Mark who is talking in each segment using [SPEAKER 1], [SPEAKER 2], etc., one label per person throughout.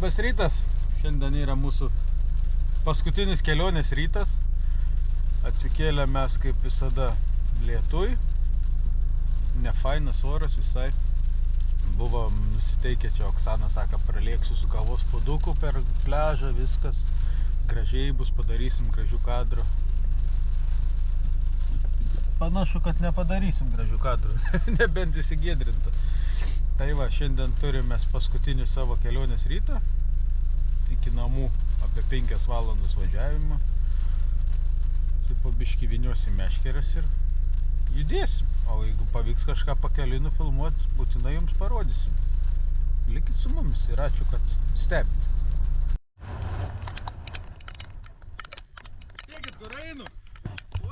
[SPEAKER 1] Labas rytas, šiandien yra mūsų paskutinis kelionės rytas. Atsikėlė mes kaip visada lietui, nefainas oras visai. Buvom nusiteikę, čia Oksana sako, pralėksiu su kavos puoduku per pliažą, viskas. Gražiai bus, padarysim gražių kadrų. Panašu, kad nepadarysim gražių kadrų, nebent įsigėdrinta. Tai va, šiandien turime paskutinį savo kelionės rytą. Iki namų apie 5 valandos važiavimo. Tai po biškį vyniosim meškeres ir judėsim. O jeigu pavyks kažką pakeliui nufilmuot, būtinai jums parodysim. Likit su mumis ir ačiū, kad stebit. Spėkit, kur einu.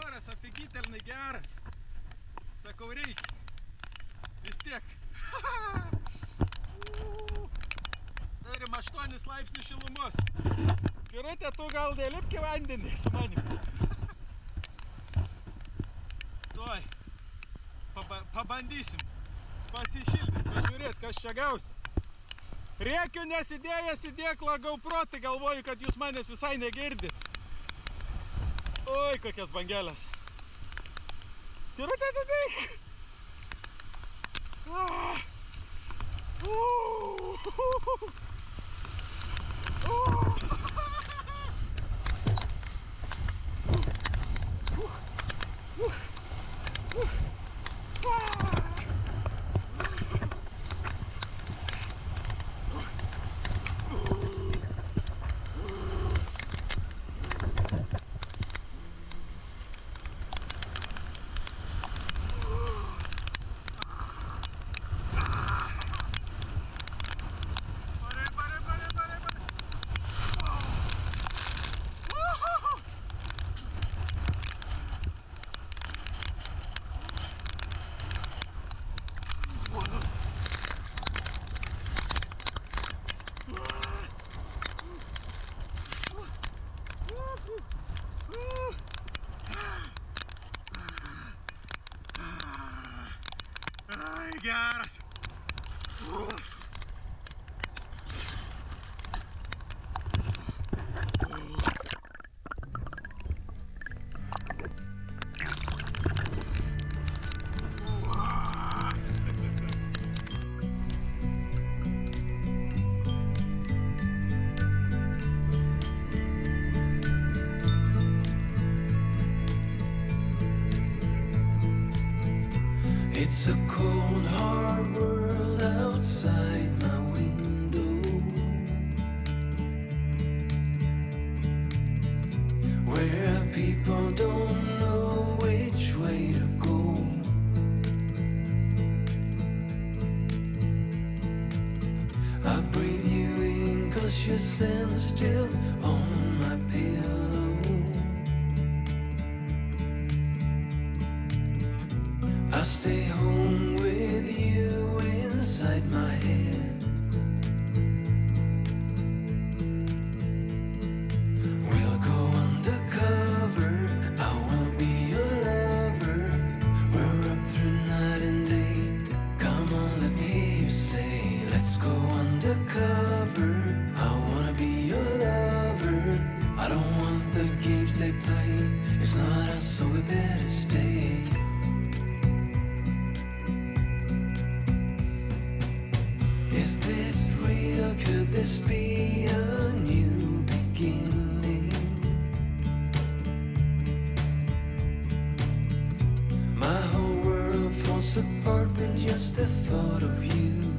[SPEAKER 1] Oras afigytelnai geras. Sakau, reikia. Vis tiek. Turim 8 laipsnių šilumos. Kirutė, tu gal dėlipki vandenį su manim. Tuoj. Pabandysim pasišildyti, pažiūrėt, kas čia gausis. Rėkiu nesidėjęs įdėk GoPro, tai galvoju, kad jūs manęs visai negirdit. Oi, kokias bangelės. Kirutė, atidėk. Ai, geras.
[SPEAKER 2] It's a cold, hard world outside my window, where people don't know which way to go. I breathe you in 'cause your scent's still on my pillow. I stay home with you inside my head. We'll go undercover, I will be your lover. We're up through night and day. Come on, let me hear you say, let's go undercover. I wanna be your lover. I don't want the games they play. It's not us, so we better stay. Is this real? Could this be a new beginning? My whole world falls apart with just the thought of you.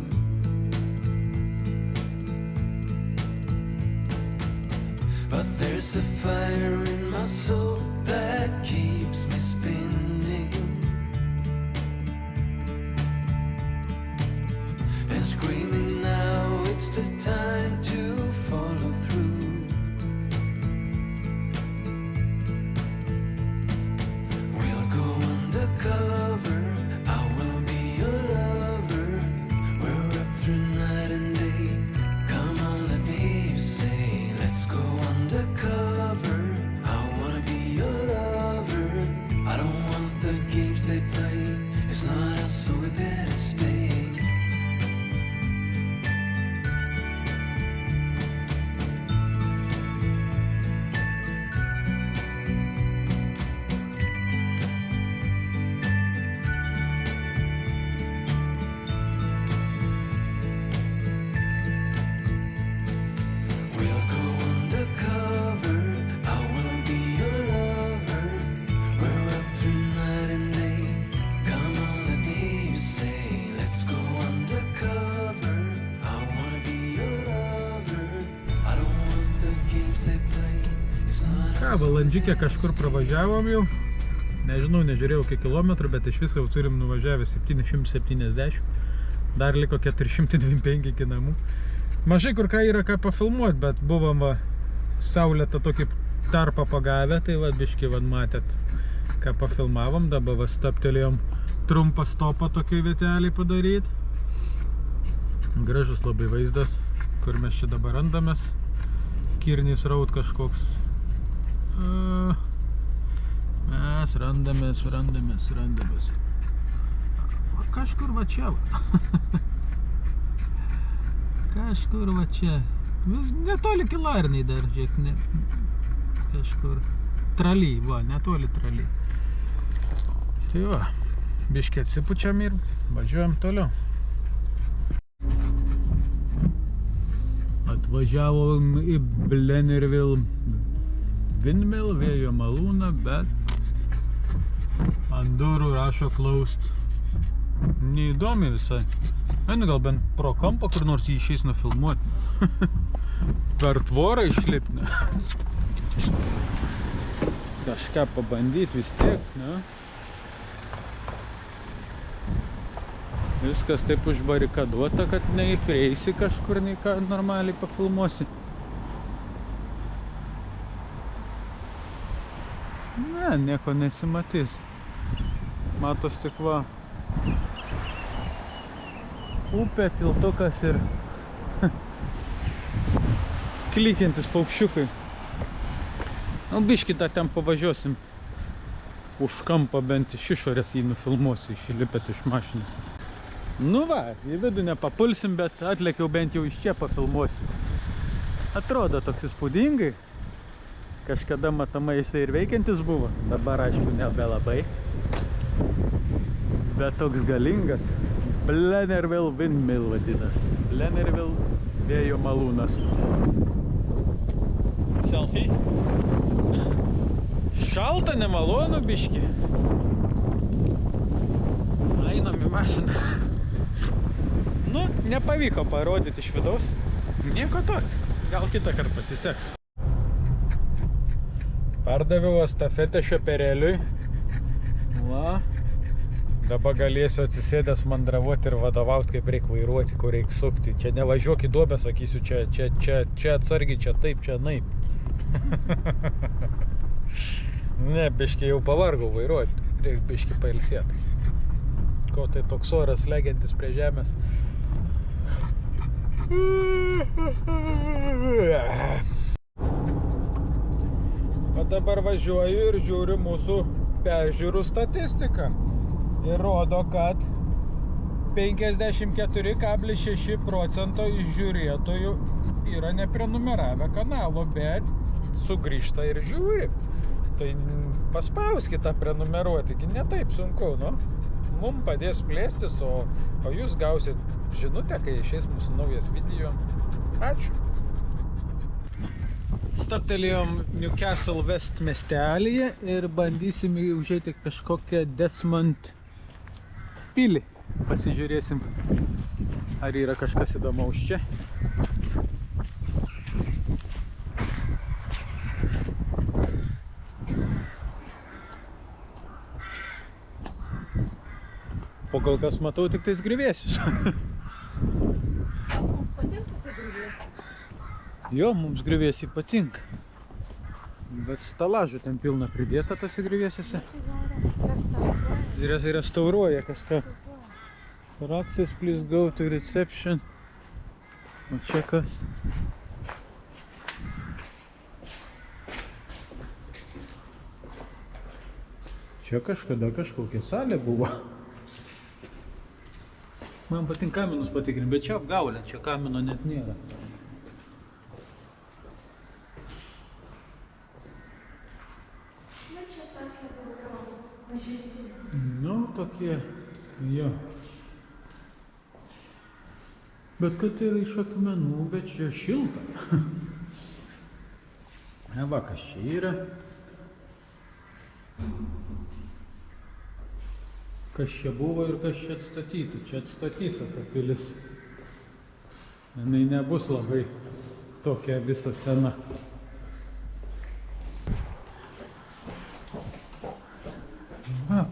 [SPEAKER 2] But there's a fire in my soul that keeps me spinning and screaming now, it's the time to follow through. We'll go undercover, I will be your lover. We're up through night and day. Come on, let me hear you say, let's go undercover. I wanna be
[SPEAKER 1] valandžikę kažkur pravažiavom jau. Nežinau, nežiūrėjau kiek kilometrų, bet iš viso jau turim nuvažiavę 770. Dar liko 425 iki namų. Mažai kur ką yra ką pafilmuoti, bet buvom va, saulėtą tokį tarpą pagavę, tai va biškį va matėt, ką pafilmavom. Dabar va staptelėjom trumpą stopą tokiai vietelį padaryti. Gražus labai vaizdas, kur mes čia dabar randamės. Kirnis raut kažkoks. Mes randamės. Kažkur va čia. Kažkur va čia. Vis netoli Kilarniai dar, žiūrėk, ne. Kažkur. Traly, va, netoli Traly. Tai va, biškį atsipučiam ir važiuojam toliau. Atvažiavom į Blennerville Windmill, vėjo malūną, bet ant durų rašo closed. Neįdomi visai. Einu gal bent pro kampą, kur nors jį išeis nufilmuoti. Per tvorą išlipti. Kažką pabandyti vis tiek, ne? Viskas taip užbarikaduota, kad neįprieisi kažkur, nei ką normaliai pafilmuosi. Ne, nieko nesimatys. Matos tik va. Upė, tiltukas ir klykiantis paukščiukai. Nu, biškį tą ten pavažiuosim. Už kampą bent iš išorės jį nufilmuosiu, išlipęs iš mašinos. Nu va, į vidų nepapulsim, bet atlėkiau bent jau iš čia pafilmuosiu. Atrodo toks įspūdingai. Kažkada matomai jisai ir veikiantis buvo. Dabar aišku nebelabai. Bet toks galingas. Blennerville Windmill vadinas. Blennerville vėjo malūnas. Selfie. Šalta, nemalonu biškį. Einam į mašiną. Nu, nepavyko parodyti iš vidaus. Nieko tokio. Gal kitą kartą pasiseks. Pardaviau estafetę šioperėliui. Va. Dabar galėsiu atsisėdęs mandravoti ir vadovauti, kaip reikia vairuoti, kur reikia sukti. Čia nevažiuok į duobę, sakysiu, čia atsargiai, čia taip, čia naip. Ne, biškį jau pavargau vairuoti. Reikia biškį pailsėti. Ko tai toks oras legiantis prie žemės. O dabar važiuoju ir žiūriu mūsų peržiūrų statistiką. Ir rodo, kad 54,6% iš žiūrėtojų yra neprenumeravę kanalo, bet sugrįžta ir žiūri. Tai paspauskite prenumeruoti, ne taip sunku, nu. Mums padės plėstis, o jūs gausit žinutę, kai išeis mūsų naujas video. Ačiū. Staptelėjom Newcastle West miestelyje ir bandysim užeiti kažkokią Desmond pilį. Pasižiūrėsim, ar yra kažkas įdomaus čia. Po kol kas matau tik tais grįvėsius.
[SPEAKER 3] Mums patinka tai grįvėsiai?
[SPEAKER 1] Jo, mums grįvėsiai patinka. Bet stalažų ten pilna pridėta tose grįvėsiuose. Restauruoja kažką. For access, please go to reception. O čia kas? Čia kažkada kažkokia salė buvo. Man patinka kaminus patikrinti, bet čia apgaulė, čia kamino net nėra. Nu, tokie, jo. Bet kad yra iš akmenų, bet čia šilta. Va, kas čia yra. Kas čia buvo ir kas čia atstatyta. Čia atstatyta ta pilis. Jinai nebus labai tokia visa sena.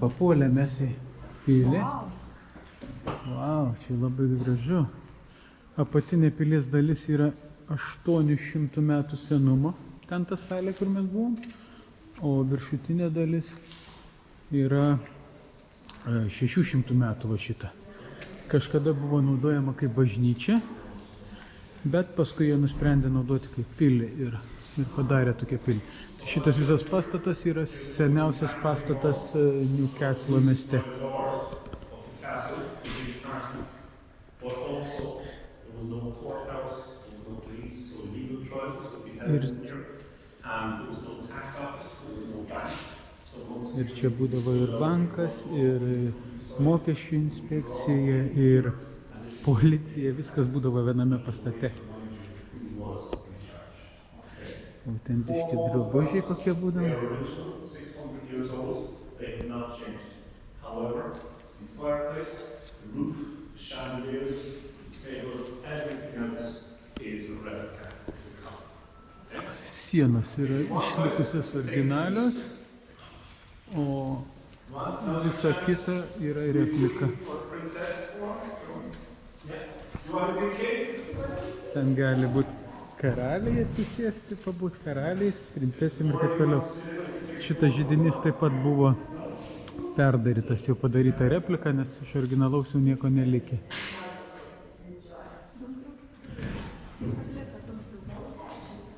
[SPEAKER 1] Papuolė mes į pilį. Vau, čia labai gražu. Apatinė pilies dalis yra 800 metų senumo. Ten ta salė, kur mes buvom. O viršutinė dalis yra 600 metų va šita. Kažkada buvo naudojama kaip bažnyčia, bet paskui jie nusprendė naudoti kaip pilį ir padarė tokią pilį. Šitas visas pastatas yra seniausias pastatas Newcastle mieste. Ir čia būdavo ir bankas, ir mokesčių inspekcija, ir policija, viskas būdavo viename pastate. Autentiški drabužiai kokie būdavo. Sienos yra išlikusios originalios, o visa kita yra replika. Ten gali būti karaliai atsisėsti, pabūt karaliais, princesėm ir taip toliau. Šitas židinys taip pat buvo perdarytas, jau padaryta replika, nes iš originalaus jau nieko nelikė.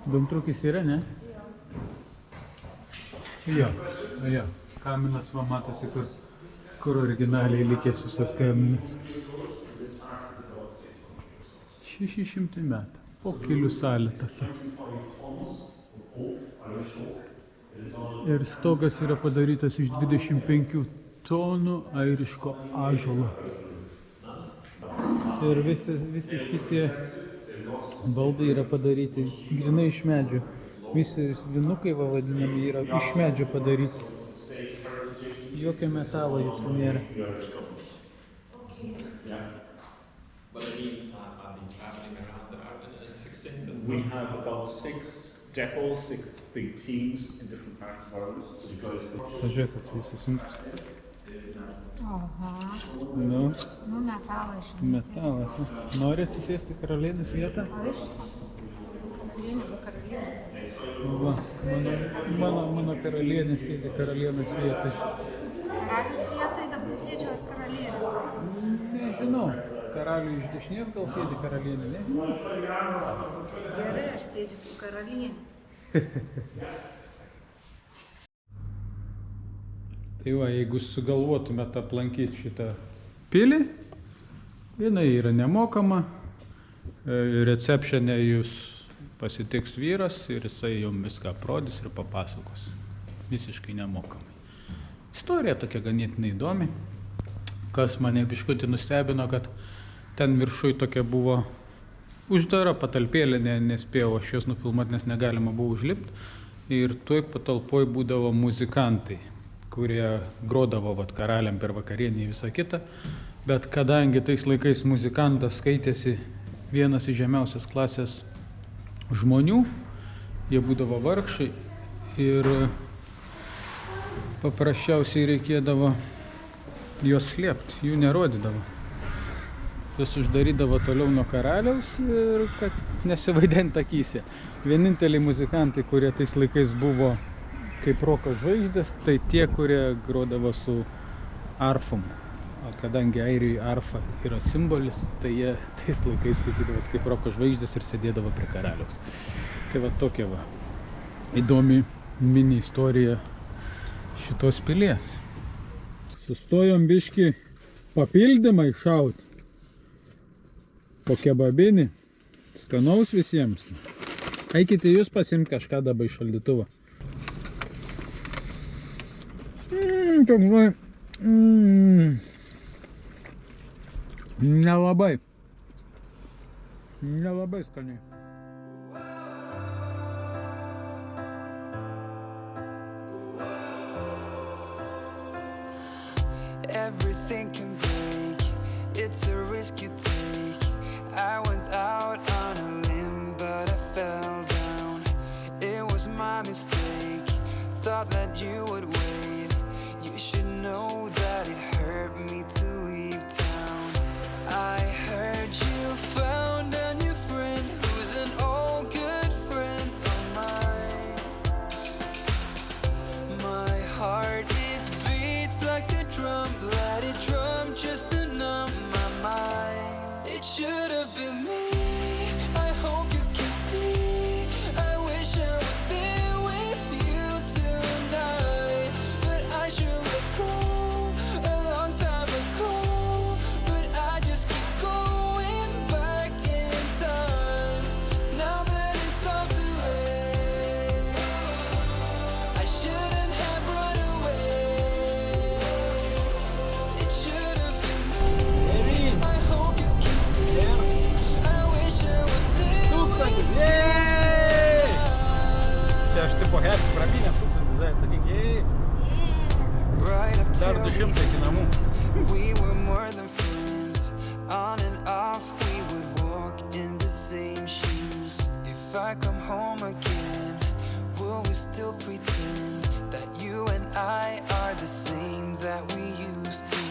[SPEAKER 1] Dūmtrukis yra, ne? Jo. Kaminas va matosi, kur originaliai likęs visas kaminas. 600 metų. Po kelių salė tokia. Ir stogas yra padarytas iš 25 tonų airiško ąžuolo. Ir visi šitie baldai yra padaryti grynai iš medžio. Visi vinukai vadinami yra iš medžio padaryti. Jokio metalo jūsų nėra.
[SPEAKER 4] We have about 6 depots, 6 big teams in different parts of Ireland. So you guys
[SPEAKER 1] Pažiūrėk, koks jis sunkus.
[SPEAKER 3] Aha.
[SPEAKER 1] Nu,
[SPEAKER 3] Metalas, žinai.
[SPEAKER 1] metalas. Nori atsisėsti karalienės vietą?
[SPEAKER 3] Aišku. Karalienės.
[SPEAKER 1] Va, mano karalienė sėdi karalienės vietoj.
[SPEAKER 3] Karalius vietoj dabar sėdžiu ar karalienės?
[SPEAKER 1] Nežinau, karaliui iš dešinės gal sėdi karalienė, ne?
[SPEAKER 3] Gerai, aš sėdžiu kaip karalienė.
[SPEAKER 1] Tai va, jeigu sugalvotumėte aplankyti šitą pilį, jinai yra nemokama, receptionė jūs pasitiks vyras ir jisai jums viską aprodys ir papasakos. Visiškai nemokamai. Istorija tokia ganėtinai įdomi. Kas mane biškutį nustebino, kad ten viršui tokia buvo uždara patalpėlė, nespėjau aš jos nufilmuoti, nes negalima buvo užlipti. Ir toj patalpoj būdavo muzikantai, kurie grodavo karaliam per vakarienį visą kitą. Bet kadangi tais laikais muzikantas skaitėsi vienas iš žemiausios klasės žmonių, jie būdavo vargšai ir paprasčiausiai reikėdavo juos slėpti, jų nerodydavo. Juos uždarydavo toliau nuo karaliaus ir kad nesivaidint akyse. Vieninteliai muzikantai, kurie tais laikais buvo kaip roko žvaigždės, tai tie, kurie grodavo su arfom. O kadangi Airijai arfa yra simbolis, tai jie tais laikais skaitydavos kaip roko žvaigždės ir sėdėdavo prie karaliaus. Tai va tokia va įdomi mini istorija šitos pilies. Sustojom biškį papildymai šaut. Po kebabinį. Skanaus visiems. Eikite jūs pasiimti kažką dabar iš šaldytuvo. Toks vai. Nelabai. Nelabai skaniai.
[SPEAKER 2] Everything can break, it's a risk you take. I went out on a limb, but I fell down. It was my mistake, thought that you you would wait. You should know that it hurt me to leave town. I heard you found a new friend who's an old good friend of mine. My heart, it beats like a drum. Let it drum just to numb my mind. It should have been me. I hope you can see. I wish I was there with you tonight, but I should let go a long time ago. But I just keep going back in time. Now that it's all too late, I shouldn't have run away. It should have been me. I hope you can see. I wish I was there with you
[SPEAKER 1] Єй! Це
[SPEAKER 2] tonight.
[SPEAKER 1] ж типу геть проміння, тут називається єй.
[SPEAKER 2] Right up
[SPEAKER 1] Зараз
[SPEAKER 2] till
[SPEAKER 1] дощем таки на му.
[SPEAKER 2] we were more than friends. On and off, we would walk in the same shoes. If I come home again, will we still pretend that you and I are the same that we used to?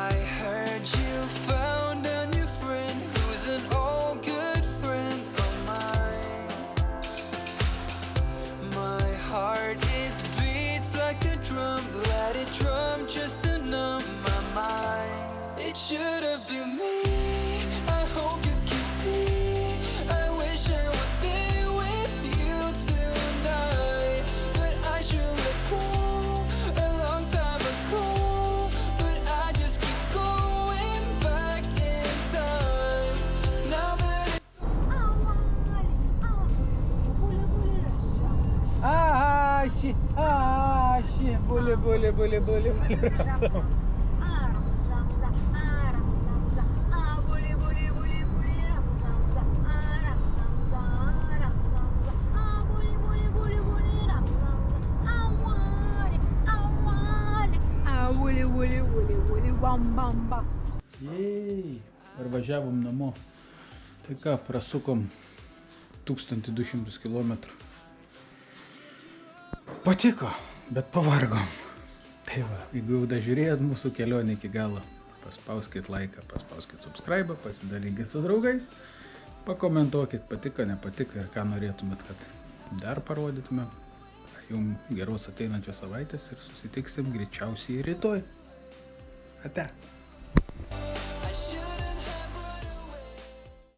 [SPEAKER 2] I heard you found a new friend who's an old good friend of mine. My heart, it beats like a drum. Let it drum just to numb my mind. It should have been me. I hope you can see. I wish I was there with you tonight, but I should let go a long time ago. But I just keep going back in time. Now that it's
[SPEAKER 1] Аші, аші, булі, булі, булі, булі, булі. Єй, переважаємо намо. Така просуком 1200 кілометрів. Patiko, bet pavargom. Tai va, jeigu jau dažiūrėjot mūsų kelionę iki galo, paspauskit laiką, paspauskit subscribe, pasidalinkit su draugais, pakomentuokit, patiko, nepatiko ir ką norėtumėt, kad dar parodytume. Jums geros ateinančios savaitės ir susitiksim greičiausiai rytoj. Ate.